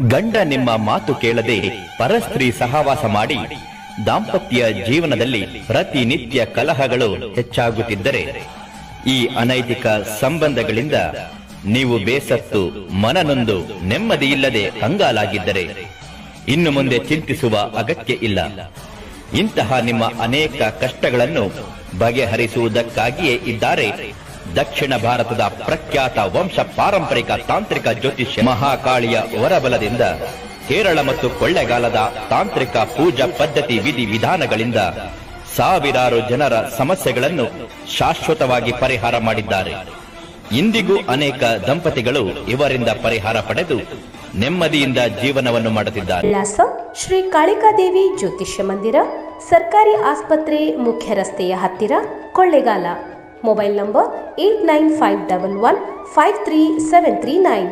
ಗಂಡ ನಿಮ್ಮ ಮಾತು ಕೇಳದೆ ಪರಸ್ತ್ರೀ ಸಹವಾಸ ಮಾಡಿ ದಾಂಪತ್ಯ ಜೀವನದಲ್ಲಿ ಪ್ರತಿನಿತ್ಯ ಕಲಹಗಳು ಹೆಚ್ಚಾಗುತ್ತಿದ್ದರೆ, ಈ ಅನೈತಿಕ ಸಂಬಂಧಗಳಿಂದ ನೀವು ಬೇಸತ್ತು ಮನನೊಂದು ನೆಮ್ಮದಿಯಿಲ್ಲದೆ ಕಂಗಾಲಾಗಿದ್ದರೆ ಇನ್ನು ಮುಂದೆ ಚಿಂತಿಸುವ ಅಗತ್ಯ ಇಲ್ಲ. ಇಂತಹ ನಿಮ್ಮ ಅನೇಕ ಕಷ್ಟಗಳನ್ನು ಬಗೆಹರಿಸುವುದಕ್ಕಾಗಿಯೇ ಇದ್ದಾರೆ ದಕ್ಷಿಣ ಭಾರತದ ಪ್ರಖ್ಯಾತ ವಂಶ ಪಾರಂಪರಿಕ ತಾಂತ್ರಿಕ ಜ್ಯೋತಿಷ್ಯ ಮಹಾಕಾಳಿಯ ವರಬಲದಿಂದ ಕೇರಳ ಮತ್ತು ಕೊಳ್ಳೆಗಾಲದ ತಾಂತ್ರಿಕ ಪೂಜಾ ಪದ್ಧತಿ ವಿಧಿ ವಿಧಾನಗಳಿಂದ ಸಾವಿರಾರು ಜನರ ಸಮಸ್ಯೆಗಳನ್ನು ಶಾಶ್ವತವಾಗಿ ಪರಿಹಾರ ಮಾಡಿದ್ದಾರೆ. ಇಂದಿಗೂ ಅನೇಕ ದಂಪತಿಗಳು ಇವರಿಂದ ಪರಿಹಾರ ಪಡೆದು ನೆಮ್ಮದಿಯಿಂದ ಜೀವನವನ್ನು ಮಾಡುತ್ತಿದ್ದಾರೆ. ವಿಳಾಸ: ಶ್ರೀ ಕಾಳಿಕಾದೇವಿ ಜ್ಯೋತಿಷ್ಯ ಮಂದಿರ, ಸರ್ಕಾರಿ ಆಸ್ಪತ್ರೆ, ಮುಖ್ಯ ರಸ್ತೆಯ ಹತ್ತಿರ, ಕೊಳ್ಳೆಗಾಲ. Mobile number 8951153739.